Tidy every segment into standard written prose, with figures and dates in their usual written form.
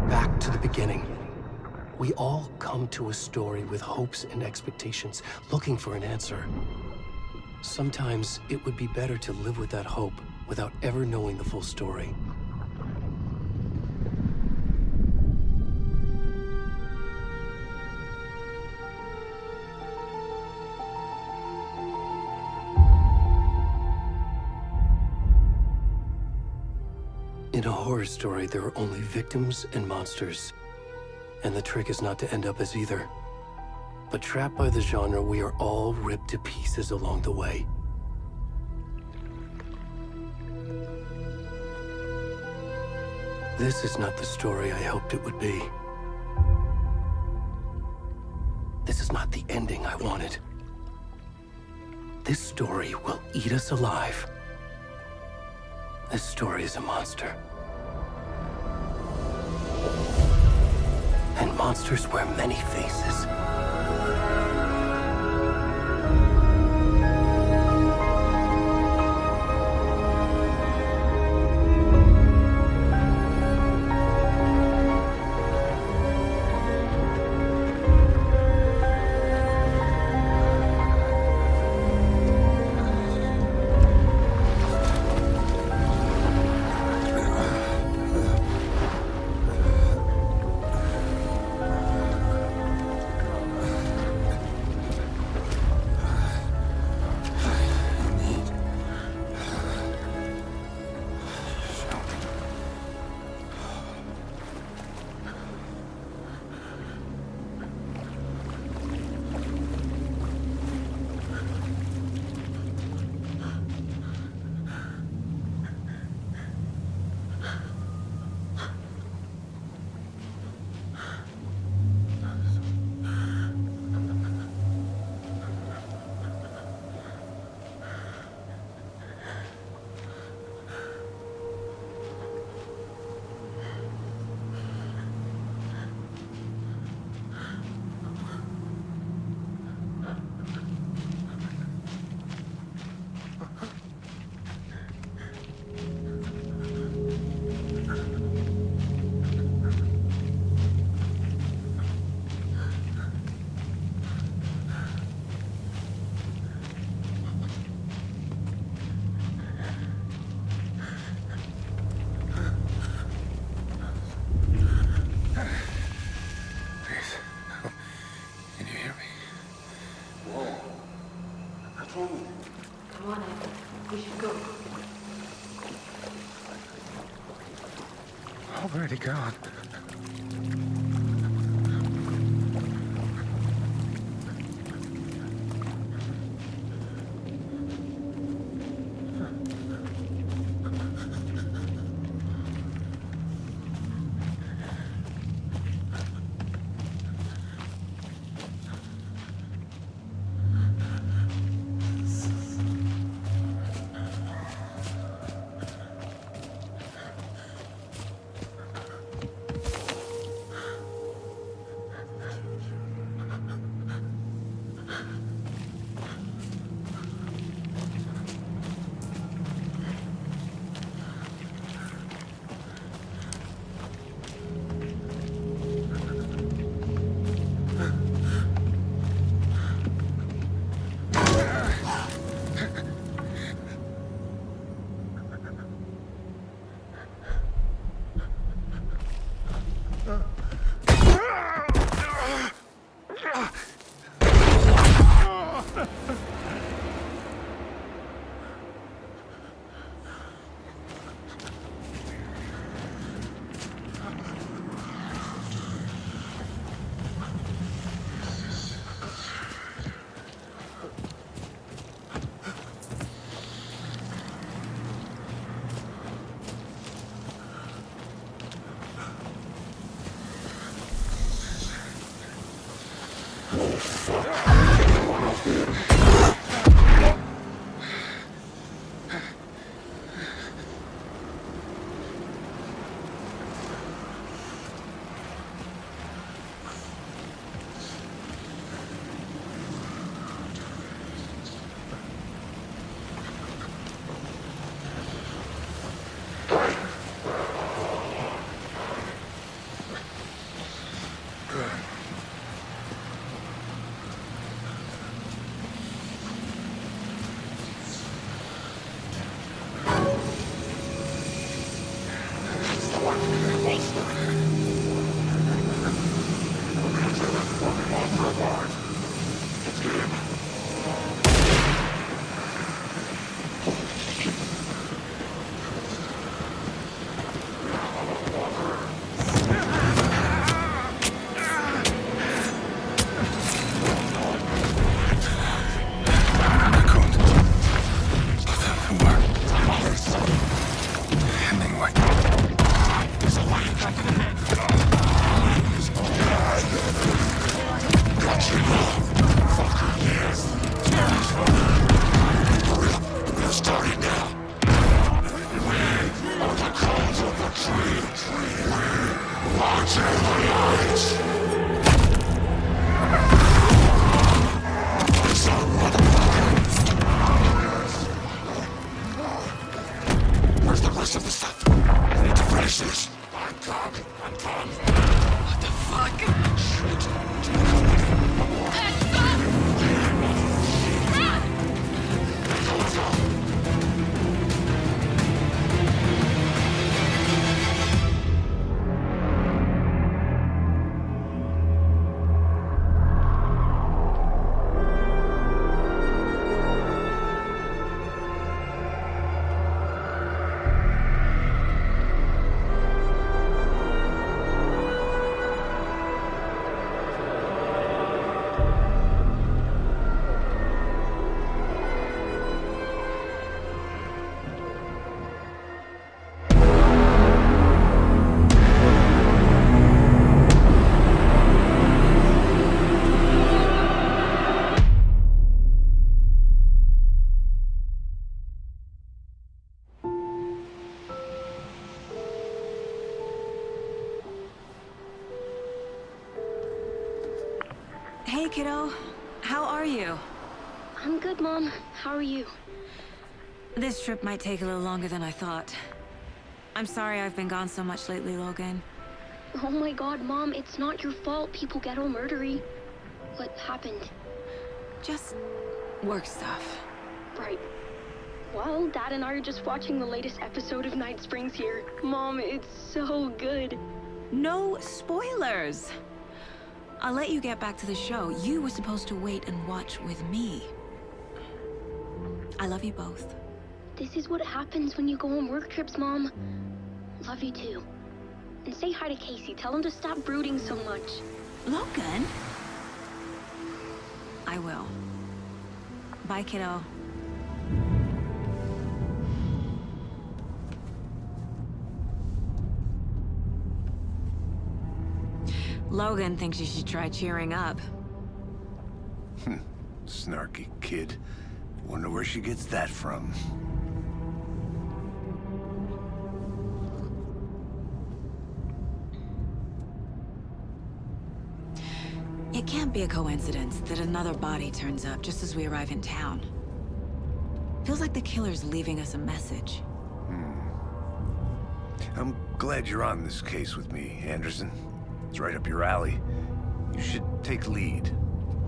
Back to the beginning. We all come to a story with hopes and expectations, looking for an answer. Sometimes it would be better to live with that hope without ever knowing the full story. In a horror story, there are only victims and monsters. And the trick is not to end up as either. But trapped by the genre, we are all ripped to pieces along the way. This is not the story I hoped it would be. This is not the ending I wanted. This story will eat us alive. This story is a monster. And monsters wear many faces. Come on, Ed. We should go. Already gone. kiddo. How are you? I'm good, Mom. How are you? This trip might take a little longer than I thought. I'm sorry I've been gone so much lately, Logan. Oh my god, Mom, it's not your fault people get all murdery. What happened? Just work stuff. Right. Well, Dad and I are just watching the latest episode of Night Springs here. Mom, it's so good. No spoilers! I'll let you get back to the show. You were supposed to wait and watch with me. I love you both. This is what happens when you go on work trips, Mom. Love you too. And say hi to Casey. Tell him to stop brooding so much. Logan? I will. Bye, kiddo. Logan thinks you should try cheering up. Snarky kid. Wonder where she gets that from. It can't be a coincidence that another body turns up just as we arrive in town. Feels like the killer's leaving us a message. I'm glad you're on this case with me, Anderson. It's right up your alley. You should take lead.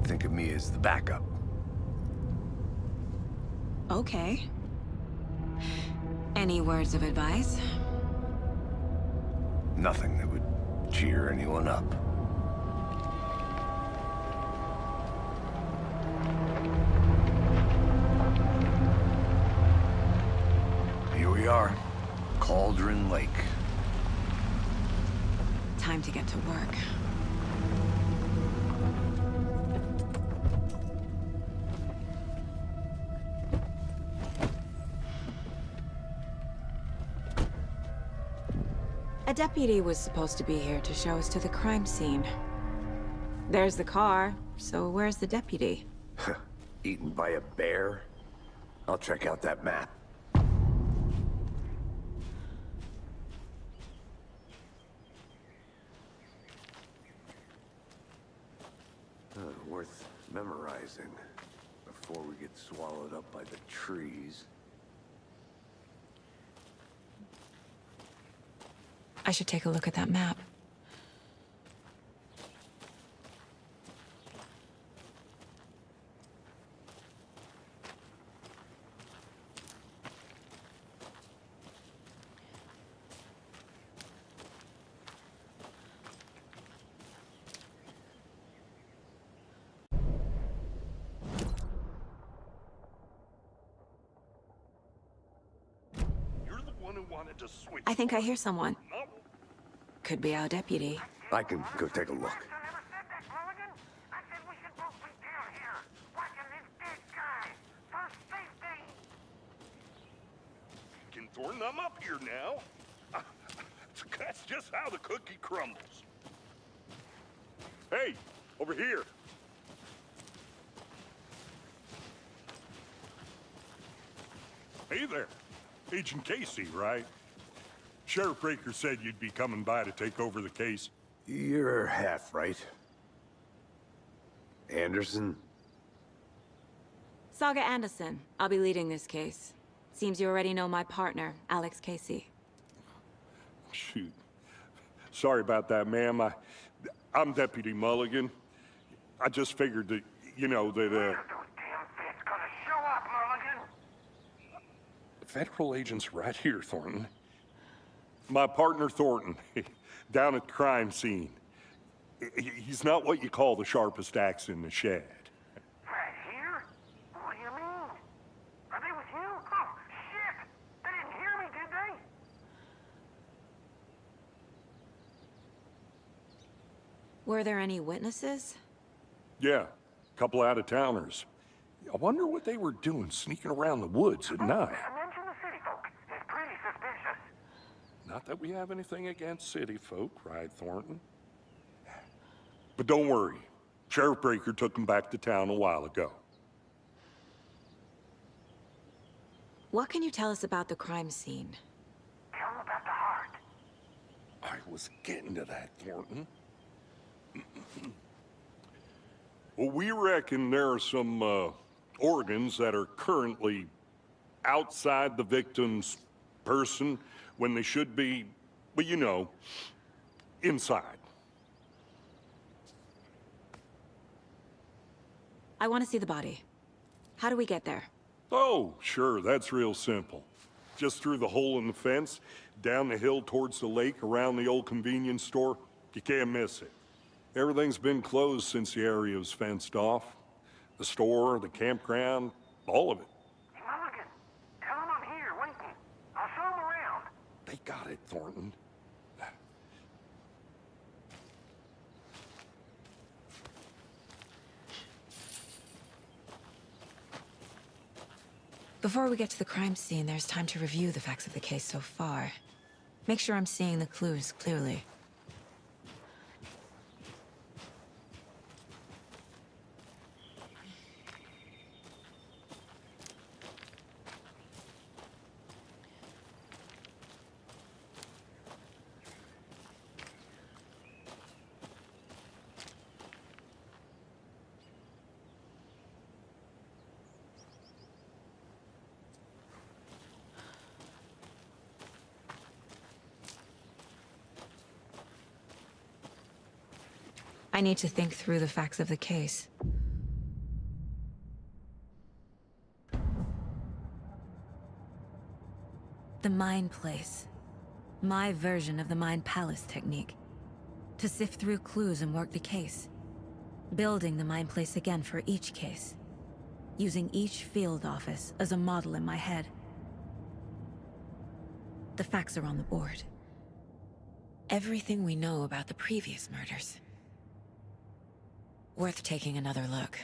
Think of me as the backup. Okay. Any words of advice? Nothing that would cheer anyone up. Here we are. Cauldron Lake. Time to get to work. A deputy was supposed to be here to show us to the crime scene. There's the car, so where's the deputy? Eaten by a bear? I'll check out that map. Worth memorizing before we get swallowed up by the trees. I should take a look at that map. I think I hear someone. Could be our deputy. I can go take a look. Can Thornton, I'm up here now. That's just how the cookie crumbles. Hey, over here. Hey there. Agent Casey, right? Sheriff Breaker said you'd be coming by to take over the case. You're half right. Anderson? Saga Anderson. I'll be leading this case. Seems you already know my partner, Alex Casey. Shoot. Sorry about that, ma'am. I'm Deputy Mulligan. I just figured that, you know, that, Federal agent's right here, Thornton. My partner, Thornton, down at the crime scene. He's not what you call the sharpest axe in the shed. Right here? What do you mean? Are they with you? Oh, shit! They didn't hear me, did they? Were there any witnesses? Yeah, a couple out-of-towners. I wonder what they were doing sneaking around the woods at night. Mention the city folk. It's pretty suspicious. Not that we have anything against city folk, right, Thornton? But don't worry. Sheriff Breaker took them back to town a while ago. What can you tell us about the crime scene? Tell them about the heart. I was getting to that, Thornton. Well, we reckon there are some organs that are currently outside the victim's person when they should be, well, you know, inside. I want to see the body. How do we get there? Oh, sure, that's real simple. Just through the hole in the fence, down the hill towards the lake, around the old convenience store. You can't miss it. Everything's been closed since the area was fenced off. The store, the campground, all of it. Mulligan, tell him I'm here, waiting. I'll show him around. They got it, Thornton. Before we get to the crime scene, there's time to review the facts of the case so far. Make sure I'm seeing the clues clearly. I need to think through the facts of the case. The Mind Place. My version of the Mind Palace technique. To sift through clues and work the case. Building the Mind Place again for each case. Using each field office as a model in my head. The facts are on the board. Everything we know about the previous murders. Worth taking another look.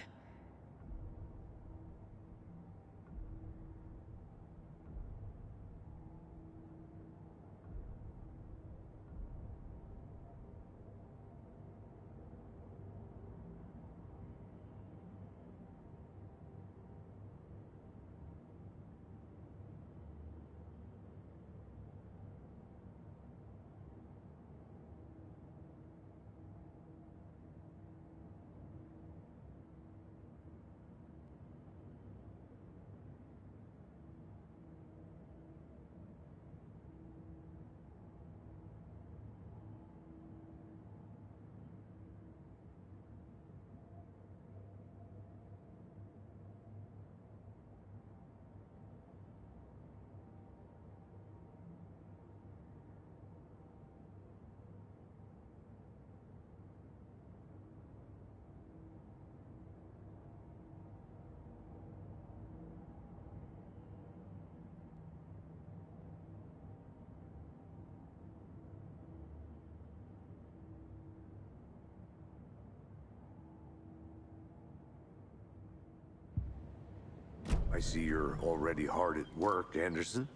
I see you're already hard at work, Anderson.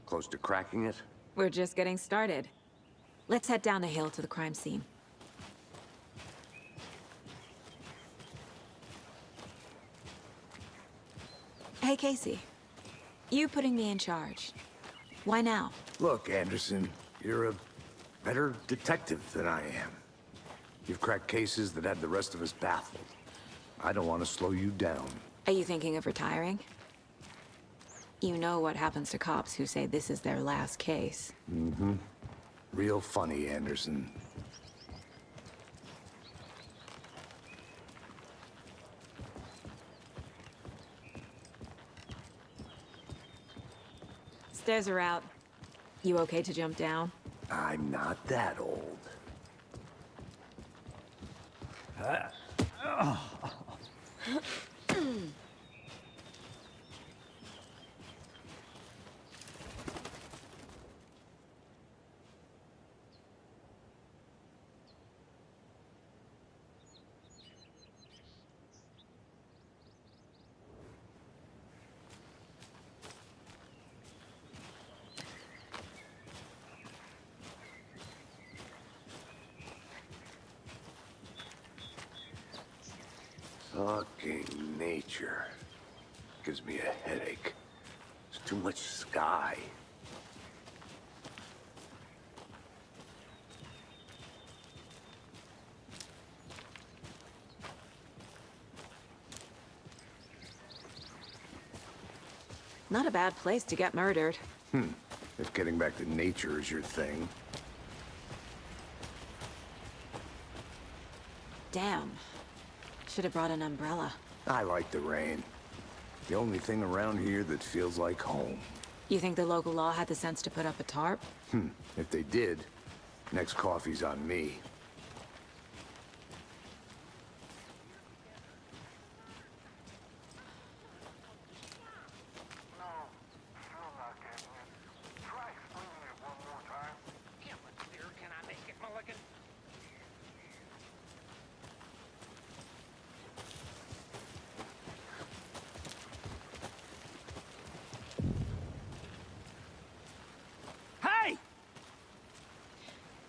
Close to cracking it? We're just getting started. Let's head down the hill to the crime scene. Hey, Casey. You putting me in charge. Why now? Look, Anderson, you're a better detective than I am. You've cracked cases that had the rest of us baffled. I don't want to slow you down. Are you thinking of retiring? You know what happens to cops who say this is their last case. Mm-hmm. Real funny, Anderson. Stairs are out. You okay to jump down? I'm not that old. Fucking nature. Gives me a headache. There's too much sky. Not a bad place to get murdered. If getting back to nature is your thing. Damn. Should have brought an umbrella. I like the rain. The only thing around here that feels like home. You think the local law had the sense to put up a tarp? If they did, next coffee's on me. No, still not getting it. Try explaining it one more time. Yeah, but clear, can I make it, Mulligan? Hey!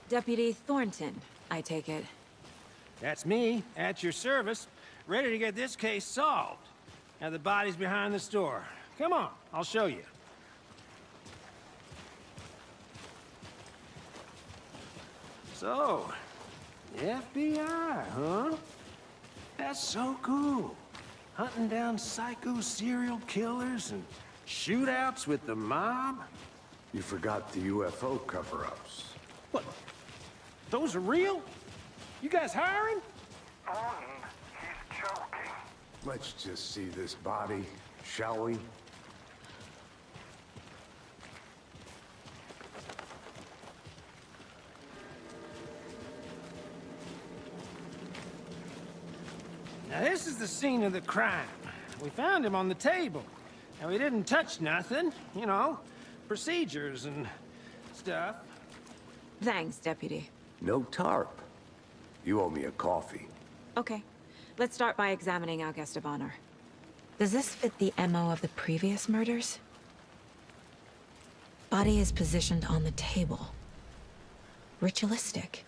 Deputy Thornton, I take it. That's me, at your service, ready to get this case solved. Now the body's behind the store. Come on, I'll show you. So, FBI, huh? That's so cool. Hunting down psycho serial killers and shootouts with the mob. You forgot the UFO cover-ups. What? Those are real? You guys hiring? Thornton, he's joking. Let's just see this body, shall we? Now this is the scene of the crime. We found him on the table. And we didn't touch nothing, you know, procedures and stuff. Thanks, Deputy. No tarp. You owe me a coffee. Okay. Let's start by examining our guest of honor. Does this fit the MO of the previous murders? Body is positioned on the table. Ritualistic.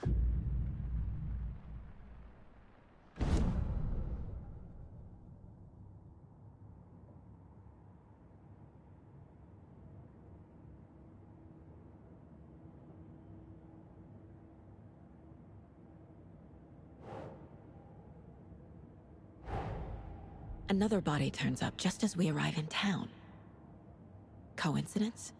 Another body turns up just as we arrive in town. Coincidence?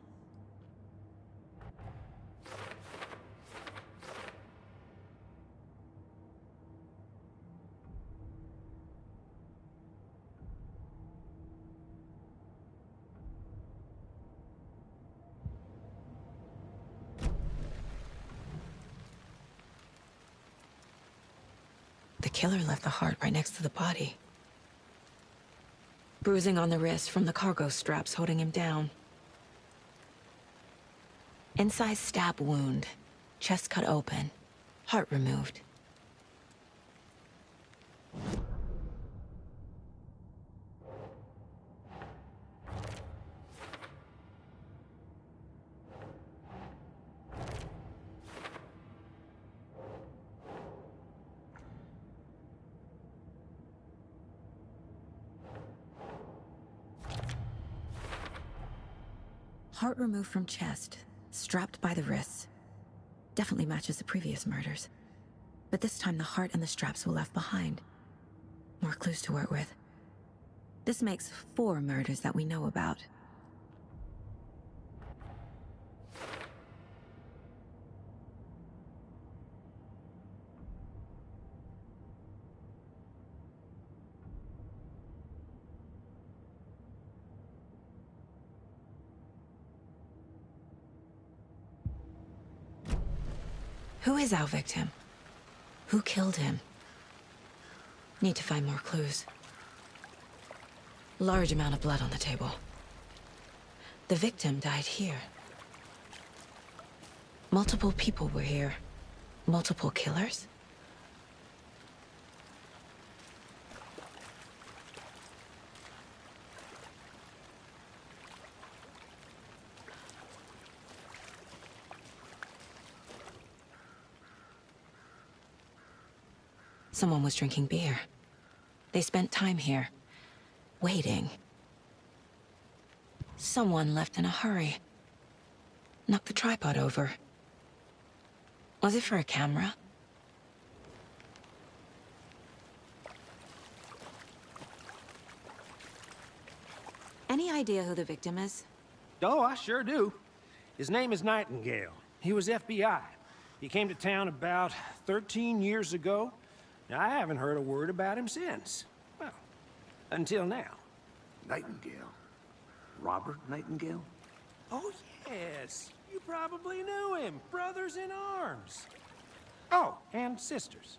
The killer left the heart right next to the body. Bruising on the wrist from the cargo straps holding him down. Incised stab wound. Chest cut open. Heart removed. Heart removed from chest, strapped by the wrists. Definitely matches the previous murders. But this time the heart and the straps were left behind. More clues to work with. This makes 4 murders that we know about. Who is our victim? Who killed him? Need to find more clues. Large amount of blood on the table. The victim died here. Multiple people were here. Multiple killers? Someone was drinking beer. They spent time here, waiting. Someone left in a hurry. Knocked the tripod over. Was it for a camera? Any idea who the victim is? Oh, I sure do. His name is Nightingale. He was FBI. He came to town about 13 years ago. Now, I haven't heard a word about him since. Well, until now. Nightingale? Robert Nightingale? Oh, yes. You probably knew him. Brothers in arms. Oh, and sisters.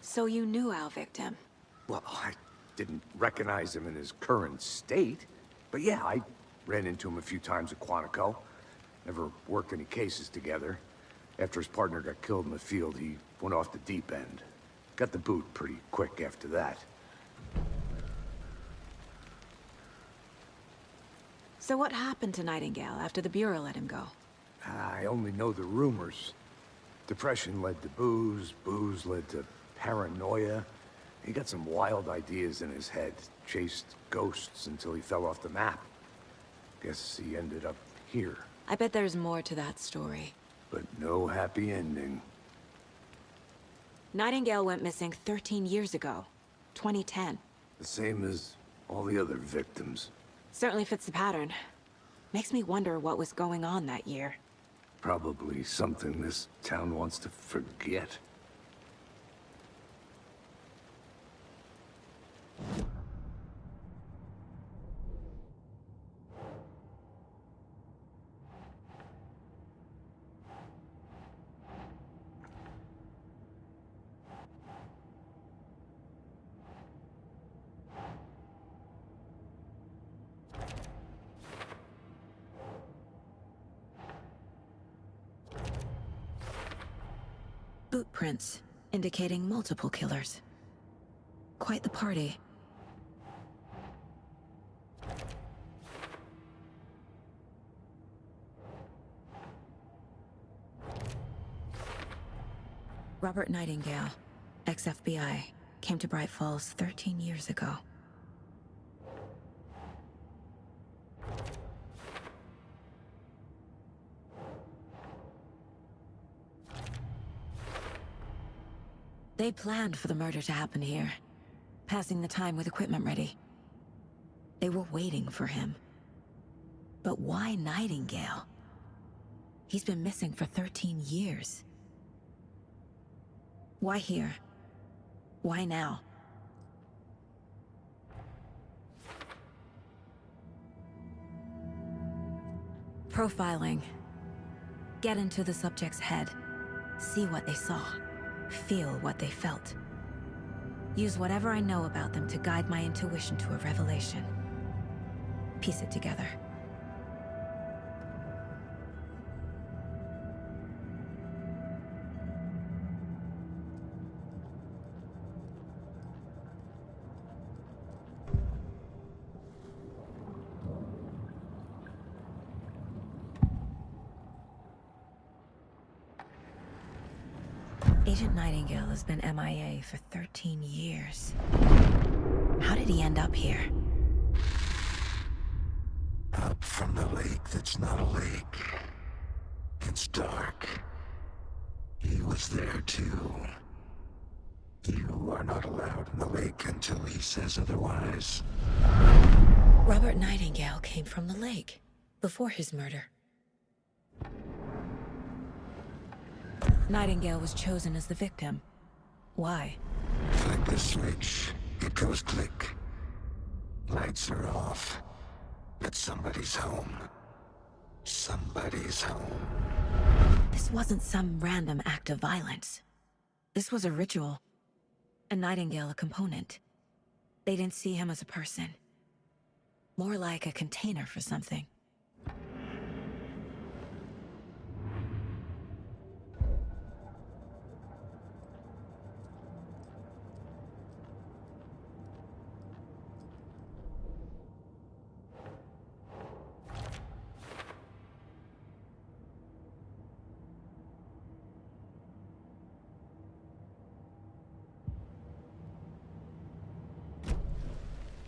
So you knew our victim? Well, I didn't recognize him in his current state. But yeah, I ran into him a few times at Quantico. Never worked any cases together. After his partner got killed in the field, he went off the deep end. Got the boot pretty quick after that. So what happened to Nightingale after the Bureau let him go? I only know the rumors. Depression led to booze, booze led to paranoia. He got some wild ideas in his head, chased ghosts until he fell off the map. Guess he ended up here. I bet there's more to that story. But no happy ending. Nightingale went missing 13 years ago, 2010. The same as all the other victims. Certainly fits the pattern. Makes me wonder what was going on that year. Probably something this town wants to forget. Boot prints, indicating multiple killers. Quite the party. Robert Nightingale, ex-FBI, came to Bright Falls 13 years ago. They planned for the murder to happen here, passing the time with equipment ready. They were waiting for him. But why Nightingale? He's been missing for 13 years. Why here? Why now? Profiling. Get into the subject's head. See what they saw. Feel what they felt. Use whatever I know about them to guide my intuition to a revelation. Piece it together. Agent Nightingale has been MIA for 13 years. How did he end up here? Up from the lake that's not a lake. It's dark. He was there too. You are not allowed in the lake until he says otherwise. Robert Nightingale came from the lake, before his murder. Nightingale was chosen as the victim. Why? Flick the switch, it goes click. Lights are off. But somebody's home. Somebody's home. This wasn't some random act of violence. This was a ritual. And Nightingale a component. They didn't see him as a person. More like a container for something.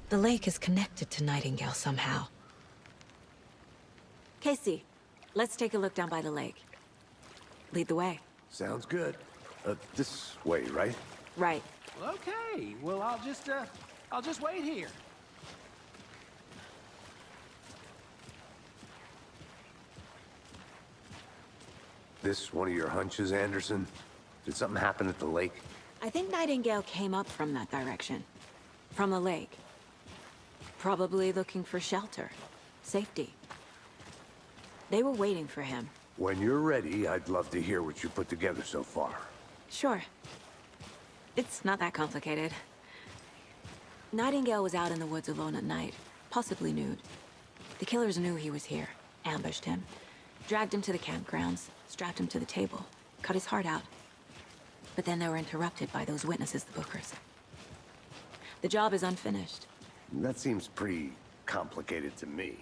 The lake is connected to Nightingale somehow. Casey, let's take a look down by the lake. Lead the way. Sounds good. This way, right? Right. Okay, well, I'll just wait here. This one of your hunches, Anderson? Did something happen at the lake? I think Nightingale came up from that direction. From the lake. Probably looking for shelter. Safety. They were waiting for him. When you're ready, I'd love to hear what you put together so far. Sure. It's not that complicated. Nightingale was out in the woods alone at night, possibly nude. The killers knew he was here, ambushed him, dragged him to the campgrounds, strapped him to the table, cut his heart out. But then they were interrupted by those witnesses, the Bookers. The job is unfinished. That seems pretty complicated to me.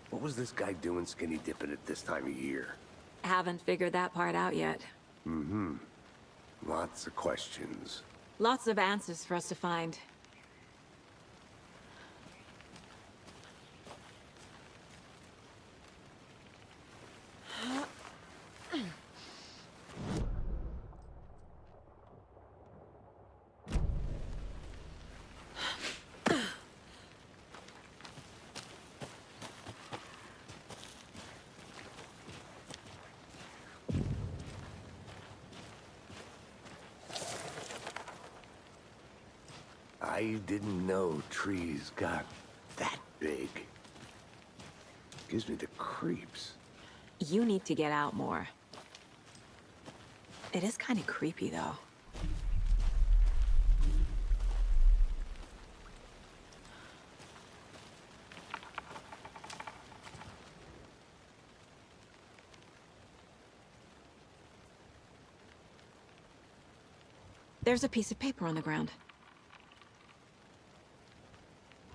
What was this guy doing skinny dipping at this time of year? Haven't figured that part out yet. Mm-hmm. Lots of questions. Lots of answers for us to find. I didn't know trees got that big. Gives me the creeps. You need to get out more. It is kind of creepy, though. There's a piece of paper on the ground.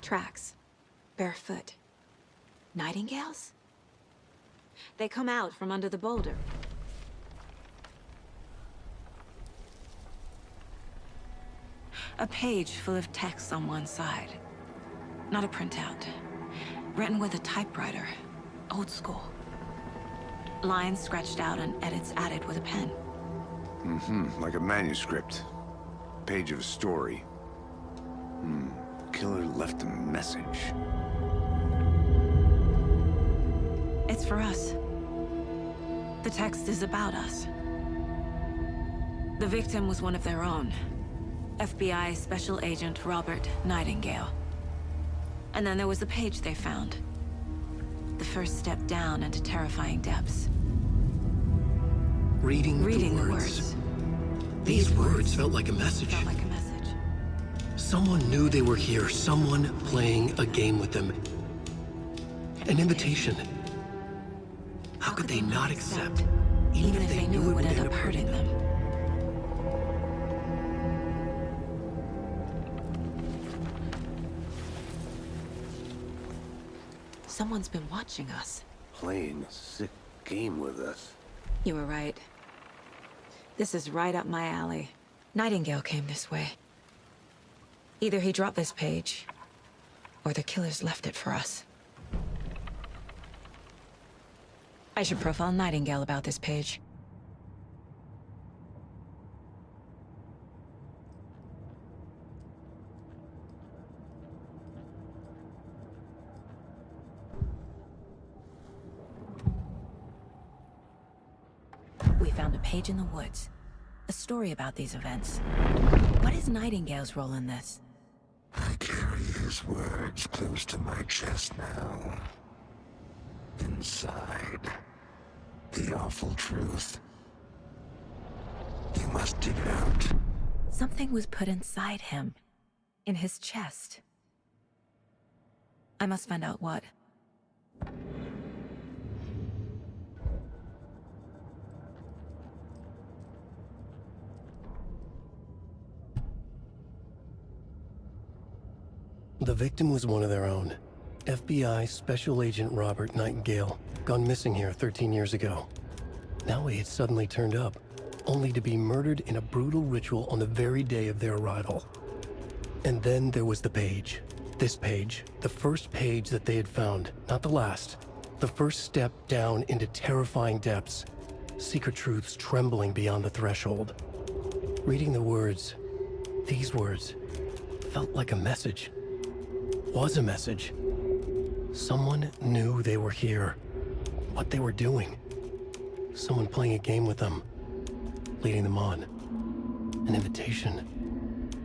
Tracks. Barefoot. Nightingales? They come out from under the boulder. A page full of text on one side. Not a printout. Written with a typewriter. Old school. Lines scratched out and edits added with a pen. Mm-hmm, like a manuscript. Page of a story. Killer left a message. It's for us. The text is about us. The victim was one of their own. FBI Special Agent Robert Nightingale. And then there was the page they found. The first step down into terrifying depths. Reading the words. These words felt like a message. Felt like a message. Someone knew they were here, someone playing a game with them. An invitation. How could they not accept, even if they knew it would end up hurting them? Someone's been watching us. Playing a sick game with us. You were right. This is right up my alley. Nightingale came this way. Either he dropped this page, or the killers left it for us. I should profile Nightingale about this page. We found a page in the woods. A story about these events. What is Nightingale's role in this? I carry his words close to my chest now. Inside, the awful truth. You must dig it out. Something was put inside him. In his chest. I must find out what. The victim was one of their own. FBI Special Agent Robert Nightingale, gone missing here 13 years ago. Now he had suddenly turned up, only to be murdered in a brutal ritual on the very day of their arrival. And then there was the page. This page, the first page that they had found, not the last. The first step down into terrifying depths. secret truths trembling beyond the threshold. Reading the words, these words, felt like a message. Was a message. Someone knew they were here, what they were doing. Someone playing a game with them, leading them on. An invitation.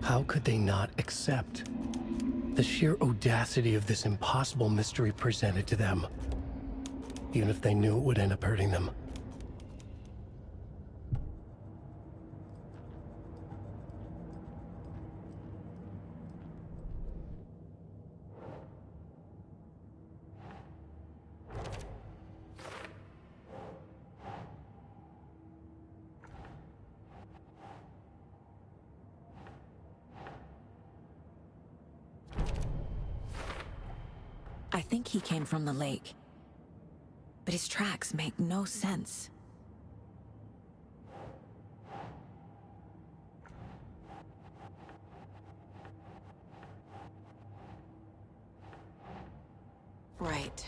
How could they not accept? The sheer audacity of this impossible mystery presented to them, even if they knew it would end up hurting them. I think he came from the lake. But his tracks make no sense. Right.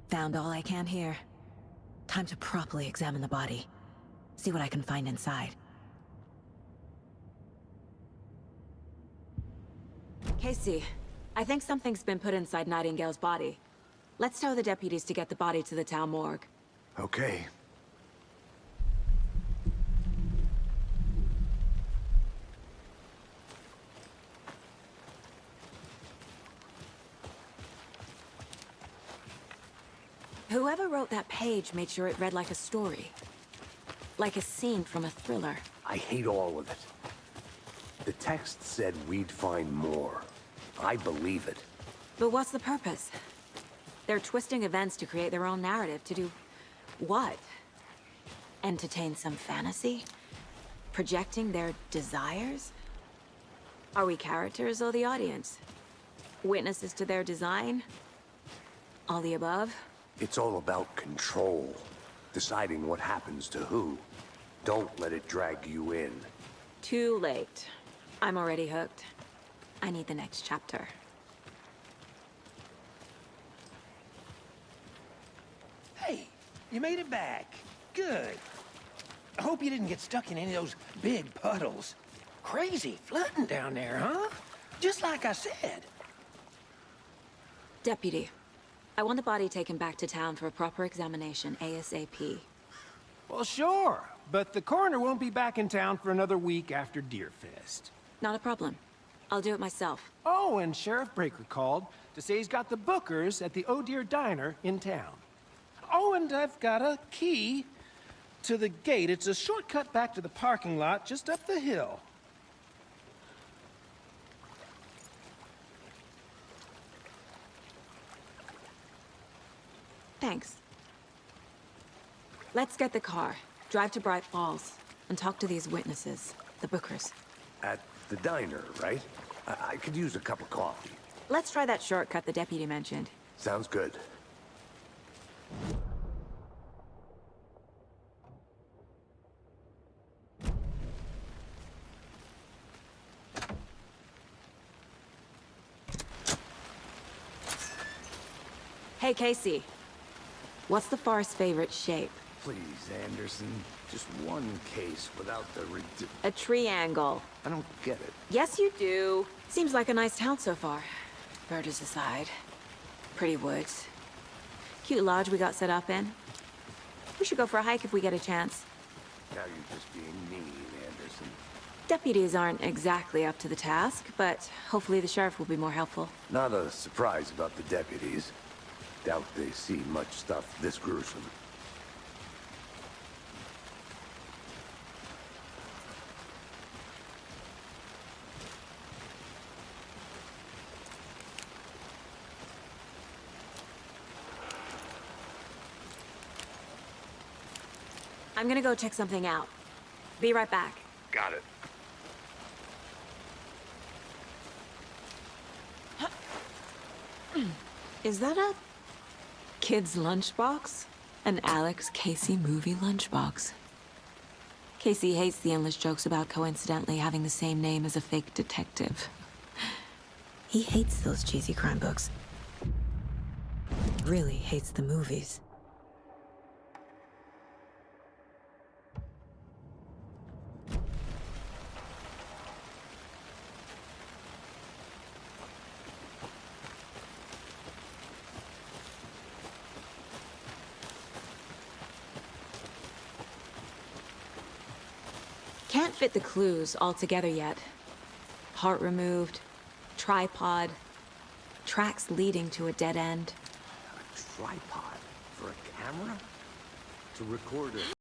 Found all I can here. Time to properly examine the body. See what I can find inside. Casey, I think something's been put inside Nightingale's body. Let's tell the deputies to get the body to the town morgue. Okay. Whoever wrote that page made sure it read like a story. Like a scene from a thriller. I hate all of it. The text said we'd find more. I believe it. But what's the purpose? They're twisting events to create their own narrative. To do what? Entertain some fantasy? Projecting their desires? Are we characters or the audience? Witnesses to their design? All the above? It's all about control. Deciding what happens to who. Don't let it drag you in. Too late. I'm already hooked. I need the next chapter. Hey, you made it back. Good. I hope you didn't get stuck in any of those big puddles. Crazy flooding down there, huh? Just like I said. Deputy, I want the body taken back to town for a proper examination, ASAP. Well, sure. But the coroner won't be back in town for another week after Deerfest. Not a problem. I'll do it myself. Oh, and Sheriff Breaker called to say he's got the Bookers at the Oh Dear Diner in town. Oh, and I've got a key to the gate. It's a shortcut back to the parking lot just up the hill. Thanks. Let's get the car, drive to Bright Falls, and talk to these witnesses, the Bookers. At the diner, right? I could use a cup of coffee. Let's try that shortcut the deputy mentioned. Sounds good. Hey, Casey. What's the forest's favorite shape? Please, Anderson. Just one case without the A triangle. I don't get it. Yes, you do. Seems like a nice town so far. Birders aside. Pretty woods. Cute lodge we got set up in. We should go for a hike if we get a chance. Now you're just being mean, Anderson. Deputies aren't exactly up to the task, but hopefully the sheriff will be more helpful. Not a surprise about the deputies. Doubt they see much stuff this gruesome. I'm gonna go check something out. Be right back. Got it. Is that a kid's lunchbox? An Alex Casey movie lunchbox. Casey hates the endless jokes about coincidentally having the same name as a fake detective. He hates those cheesy crime books. Really hates the movies. Can't fit the clues all together yet. Heart removed, tripod, tracks leading to a dead end. A tripod for a camera? To record a...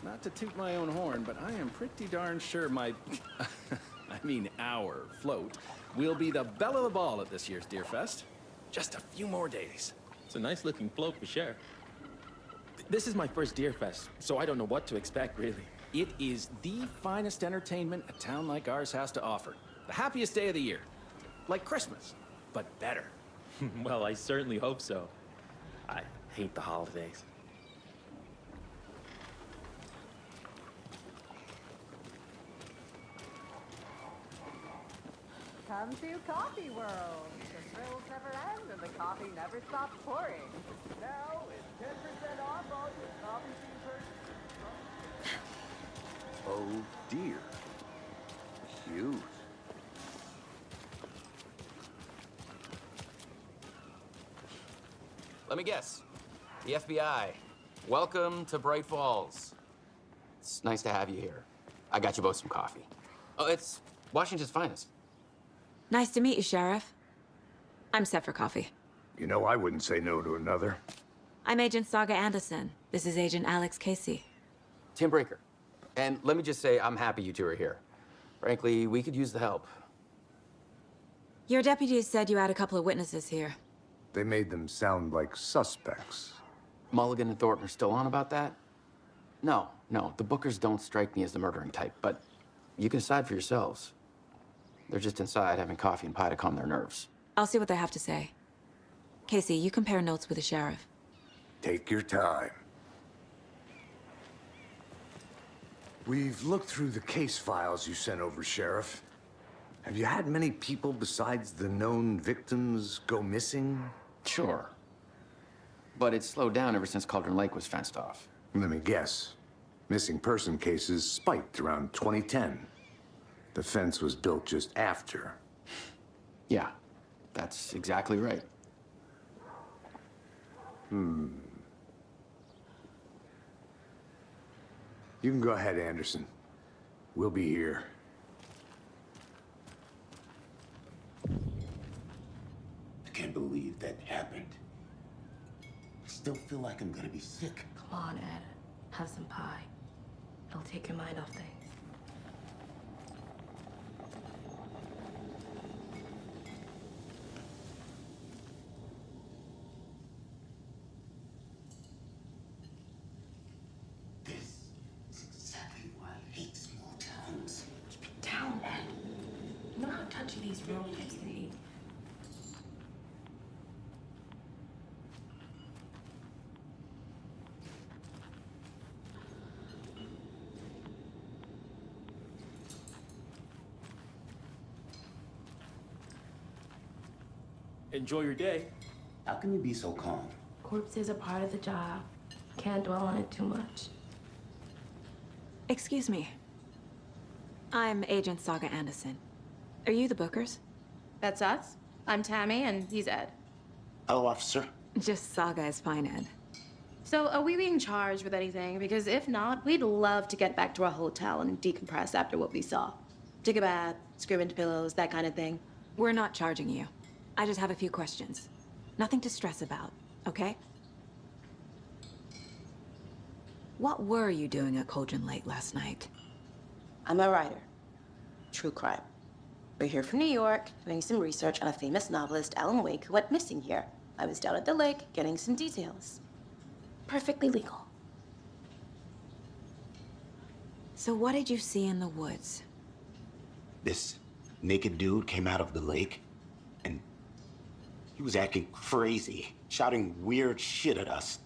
Not to toot my own horn, but I am pretty darn sure my... our float will be the belle of the ball at this year's Deer Fest. Just a few more days. It's a nice-looking float for sure. This is my first Deer Fest, so I don't know what to expect, really. It is the finest entertainment a town like ours has to offer. The happiest day of the year. Like Christmas, but better. Well, I certainly hope so. I hate the holidays. Come to Coffee World. The thrills never end and the coffee never stops pouring. Now it's 10% off all your coffee bean purchases. Oh dear. Cute. Let me guess. The FBI. Welcome to Bright Falls. It's nice to have you here. I got you both some coffee. Oh, it's Washington's finest. Nice to meet you, Sheriff. I'm set for coffee. You know, I wouldn't say no to another. I'm Agent Saga Anderson. This is Agent Alex Casey. Tim Breaker. And let me just say, I'm happy you two are here. Frankly, we could use the help. Your deputies said you had a couple of witnesses here. They made them sound like suspects. Mulligan and Thornton are still on about that? No, the Bookers don't strike me as the murdering type, but you can decide for yourselves. They're just inside having coffee and pie to calm their nerves. I'll see what they have to say. Casey, you compare notes with the sheriff. Take your time. We've looked through the case files you sent over, Sheriff. Have you had many people besides the known victims go missing? Sure. But it's slowed down ever since Cauldron Lake was fenced off. Let me guess. Missing person cases spiked around 2010. The fence was built just after. Yeah, that's exactly right. You can go ahead, Anderson. We'll be here. I can't believe that happened. I still feel like I'm gonna be sick. Come on, Ed. Have some pie. It'll take your mind off things. This is exactly why I hate small towns. Keep it down, Ed. You know how touchy these road kids can be. Enjoy your day. How can you be so calm? Corpses are part of the job. Can't dwell on it too much. Excuse me. I'm Agent Saga Anderson. Are you the Bookers? That's us. I'm Tammy, and he's Ed. Hello, officer. Just Saga is fine, Ed. So, are we being charged with anything? Because if not, we'd love to get back to our hotel and decompress after what we saw. Take a bath, scream into pillows, that kind of thing. We're not charging you. I just have a few questions. Nothing to stress about, okay? What were you doing at Cauldron Lake last night? I'm a writer. True crime. We're here from New York, doing some research on a famous novelist, Alan Wake, who went missing here. I was down at the lake, getting some details. Perfectly legal. So what did you see in the woods? This naked dude came out of the lake, and he was acting crazy, shouting weird shit at us.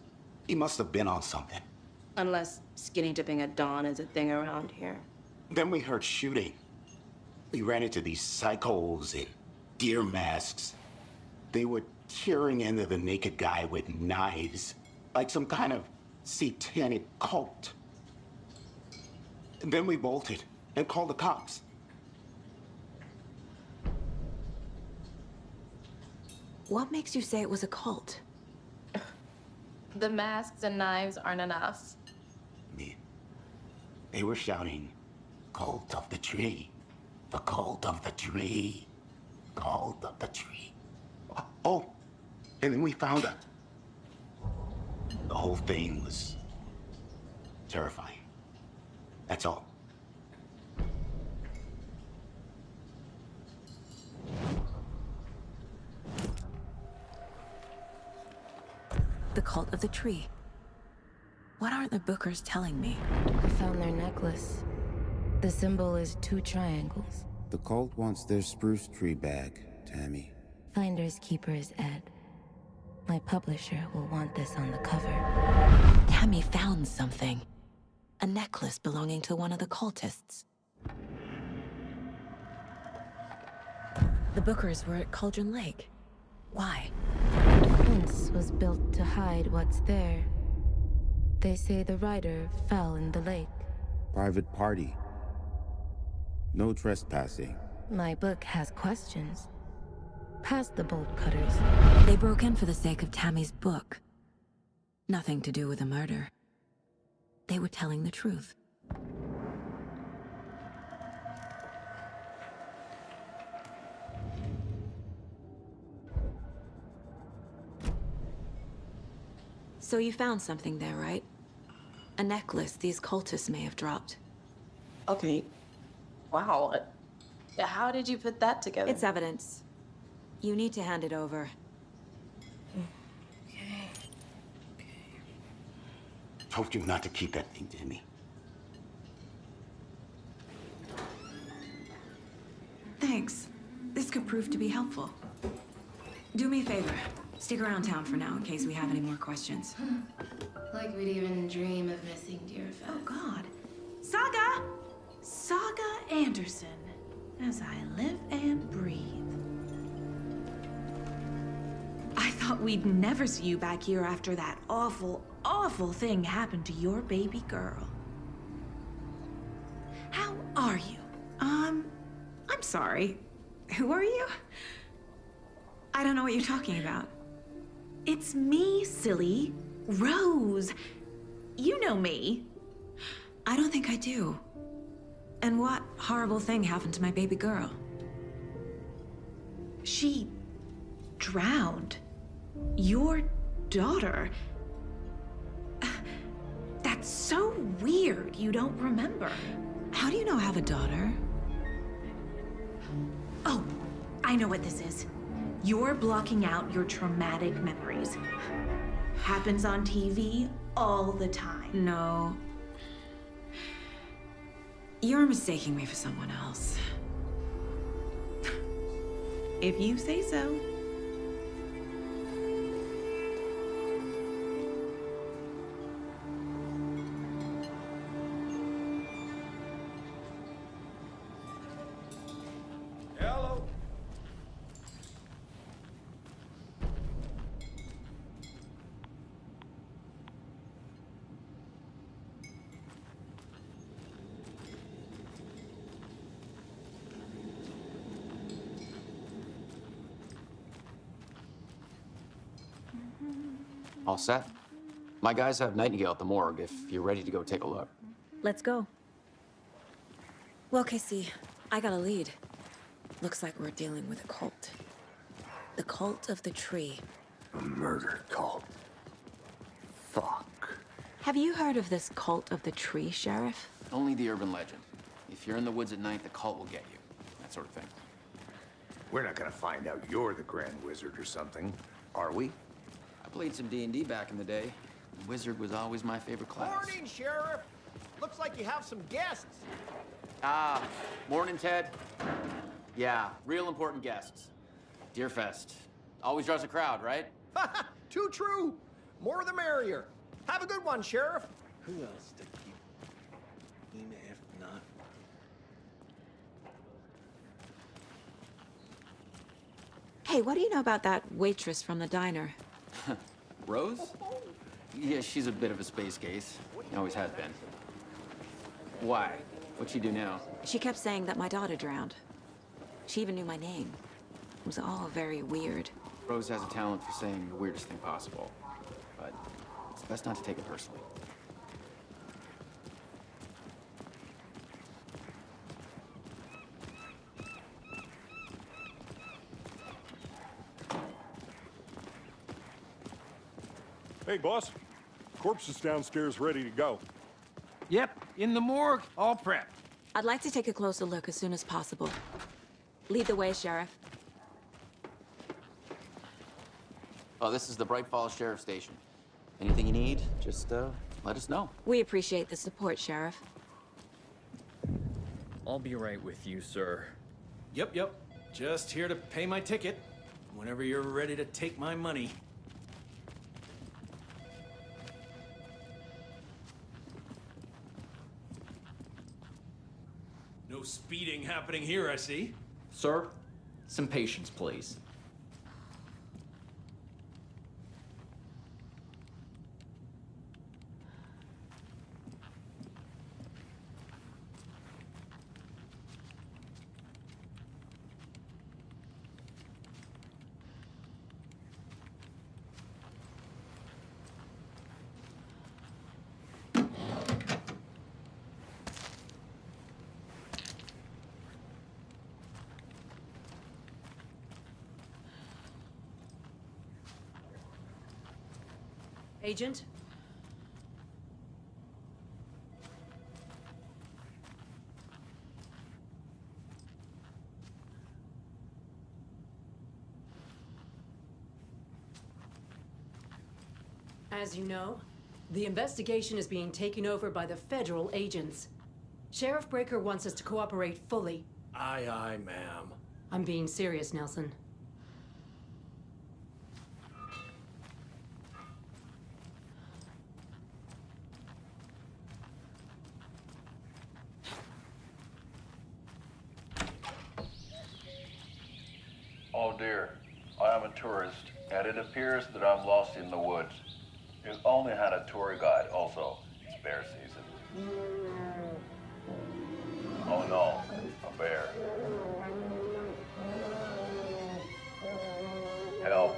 He must have been on something. Unless skinny dipping at dawn is a thing around here. Then we heard shooting. We ran into these psychos in deer masks. They were tearing into the naked guy with knives, like some kind of satanic cult. And then we bolted and called the cops. What makes you say it was a cult? The masks and knives aren't enough. They were shouting, "Cult of the tree, the cult of the tree, cult of the tree." Oh, and then we found her. The whole thing was terrifying. That's all. The cult of the tree. What aren't the Bookers telling me? I found their necklace. The symbol is 2 triangles. The cult wants their spruce tree back, Tammy. Finders keepers, Ed. My publisher will want this on the cover. Tammy found something. A necklace belonging to one of the cultists. The Bookers were at Cauldron Lake. Why? The fence was built to hide what's there. They say the rider fell in the lake. Private party. No trespassing. My book has questions. Past the bolt cutters. They broke in for the sake of Tammy's book. Nothing to do with the murder. They were telling the truth. So you found something there, right? A necklace these cultists may have dropped. Okay. Wow. How did you put that together? It's evidence. You need to hand it over. Told you not to keep that thing, Tammy. Thanks. This could prove to be helpful. Do me a favor. Stick around town for now in case we have any more questions. Like we'd even dream of missing Deerfest. Oh, God. Saga! Saga Anderson. As I live and breathe. I thought we'd never see you back here after that awful, awful thing happened to your baby girl. How are you? I'm sorry. Who are you? I don't know what you're talking about. It's me, silly. Rose. You know me. I don't think I do. And what horrible thing happened to my baby girl? She drowned. Your daughter. That's so weird you don't remember. How do you know I have a daughter? Oh, I know what this is. You're blocking out your traumatic memories. Happens on TV all the time. No. You're mistaking me for someone else. If you say so. Hello. All set? My guys have Nightingale at the morgue if you're ready to go take a look. Let's go. Well, Casey, I got a lead. Looks like we're dealing with a cult. The cult of the tree. A murder cult. Fuck. Have you heard of this cult of the tree, Sheriff? Only the urban legend. If you're in the woods at night, the cult will get you. That sort of thing. We're not gonna find out you're the Grand Wizard or something, are we? I played some D&D back in the day. Wizard was always my favorite class. Morning, Sheriff. Looks like you have some guests. Ah, morning, Ted. Yeah, real important guests. Deerfest. Always draws a crowd, right? Too true. More the merrier. Have a good one, Sheriff. Who else to keep even if not? Hey, what do you know about that waitress from the diner? Rose? Yeah, she's a bit of a space case. Always has been. Why? What'd she do now? She kept saying that my daughter drowned. She even knew my name. It was all very weird. Rose has a talent for saying the weirdest thing possible. But it's best not to take it personally. Hey, boss. Corpse is downstairs ready to go. Yep, in the morgue, all prepped. I'd like to take a closer look as soon as possible. Lead the way, Sheriff. Oh, this is the Bright Falls Sheriff Station. Anything you need, just let us know. We appreciate the support, Sheriff. I'll be right with you, sir. Yep. Just here to pay my ticket. Whenever you're ready to take my money. No speeding happening here, I see. Sir, some patience, please. Agent? As you know, the investigation is being taken over by the federal agents. Sheriff Breaker wants us to cooperate fully. Aye, aye, ma'am. I'm being serious, Nelson. Oh dear, I am a tourist, and it appears that I'm lost in the woods. You only had a tour guide also. It's bear season. Oh no, a bear. Help.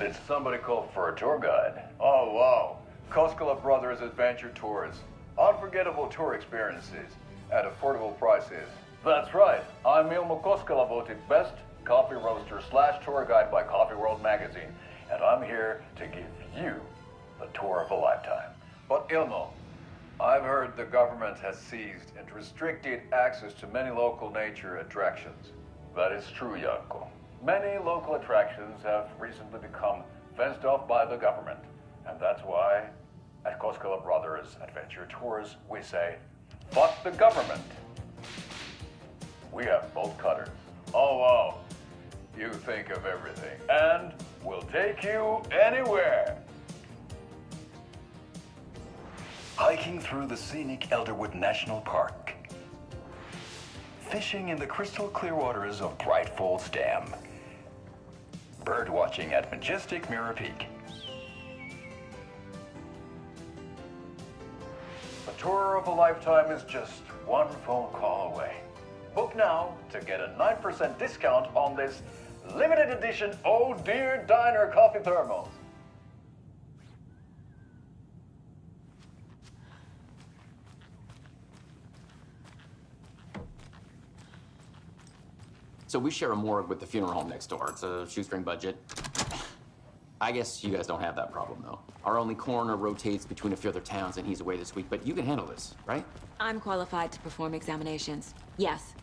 Did somebody call for a tour guide? Oh wow, Koskela Brothers Adventure Tours. Unforgettable tour experiences at affordable prices. That's right, I'm Ilmo Koskela, voted best coffee roaster / tour guide by Coffee World magazine, and I'm here to give you the tour of a lifetime. But Ilmo, I've heard the government has seized and restricted access to many local nature attractions. That is true, Janko. Many local attractions have recently become fenced off by the government, and that's why at Koskela Brothers Adventure Tours, we say, fuck the government. We have bolt cutters. Oh, wow. You think of everything. And we'll take you anywhere. Hiking through the scenic Elderwood National Park. Fishing in the crystal clear waters of Bright Falls Dam. Bird watching at majestic Mirror Peak. A tour of a lifetime is just one phone call away. Book now to get a 9% discount on this limited edition Oh Dear Diner coffee thermos. So we share a morgue with the funeral home next door. It's a shoestring budget. I guess you guys don't have that problem, though. Our only coroner rotates between a few other towns, and he's away this week, but you can handle this, right? I'm qualified to perform examinations. Yes.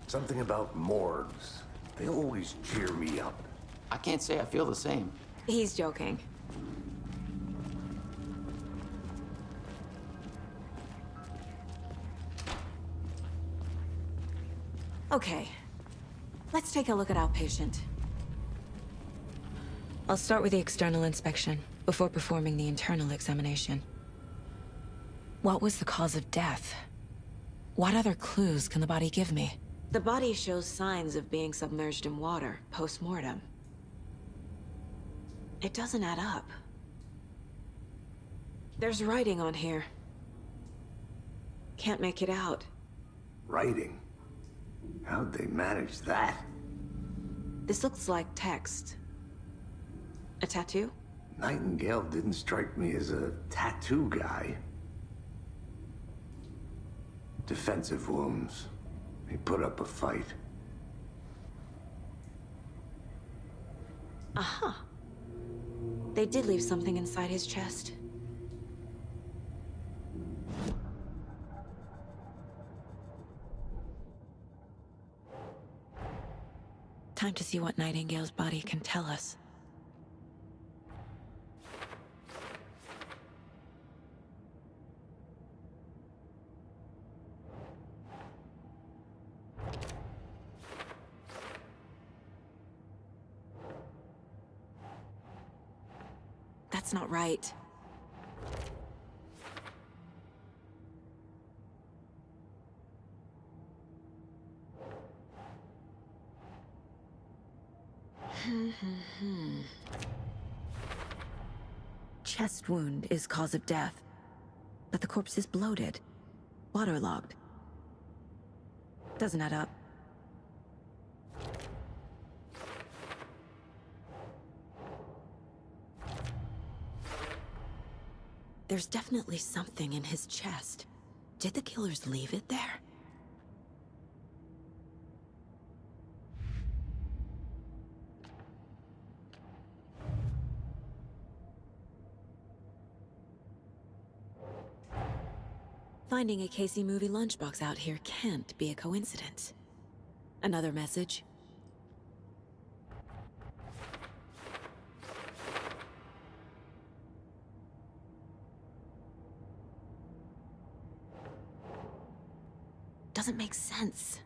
Something about morgues. They always cheer me up. I can't say I feel the same. He's joking. Okay, let's take a look at outpatient. I'll start with the external inspection before performing the internal examination. What was the cause of death? What other clues can the body give me? The body shows signs of being submerged in water post-mortem. It doesn't add up. There's writing on here. Can't make it out. Writing? How'd they manage that? This looks like text. A tattoo? Nightingale didn't strike me as a tattoo guy. Defensive wounds. He put up a fight. Aha. They did leave something inside his chest. Time to see what Nightingale's body can tell us. That's not right. Chest wound is cause of death, but the corpse is bloated, waterlogged. Doesn't add up. There's definitely something in his chest. Did the killers leave it there? Finding a Casey movie lunchbox out here can't be a coincidence. Another message? Doesn't make sense.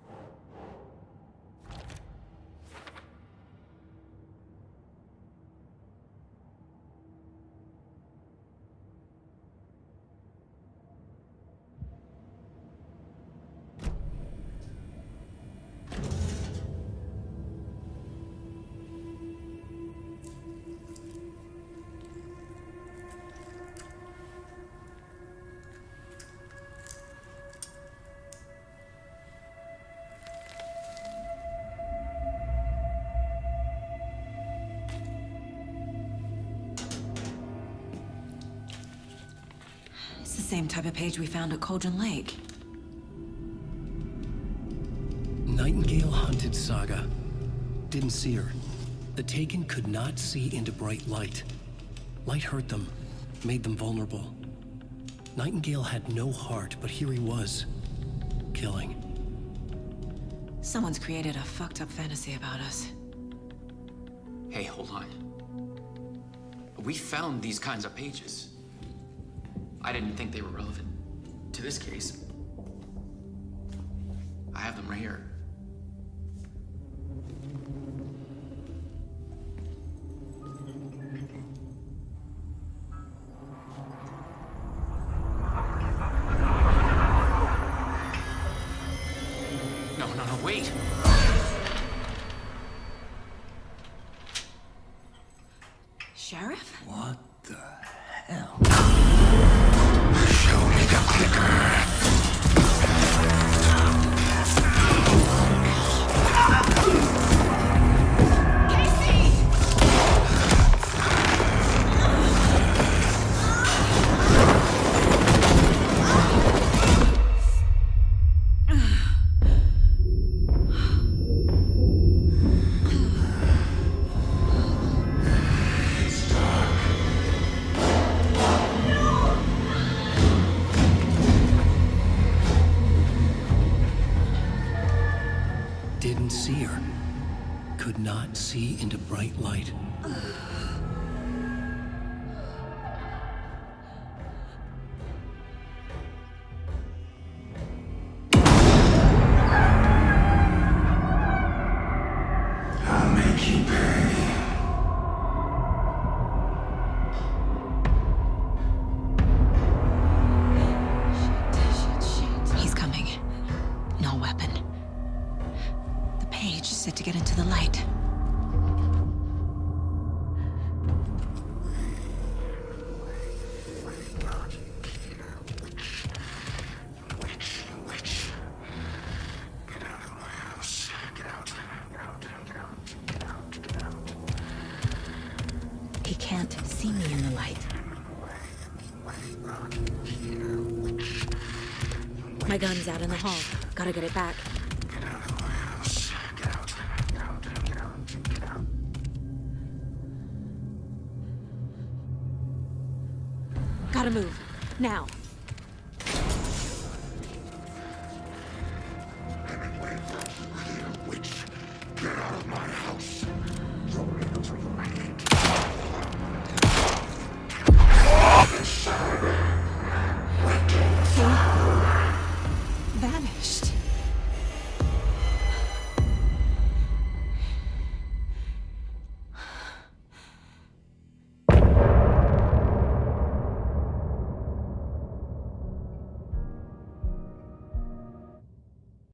It's the same type of page we found at Cauldron Lake. Nightingale hunted Saga. Didn't see her. The Taken could not see into bright light. Light hurt them, made them vulnerable. Nightingale had no heart, but here he was, killing. Someone's created a fucked up fantasy about us. Hey, hold on. We found these kinds of pages. I didn't think they were relevant to this case. I have them right here. No, wait. Sheriff? What the hell? Show me the clicker. Didn't see her. Could not see into bright light. I'll make you pay. He's coming. No weapon. The page set to get into the light. Get out of my house. Get out. He can't see me in the light. My gun's out in the hall. Gotta get it back. Get out of my house. Get out. Gotta move. Now. Witch, get out of my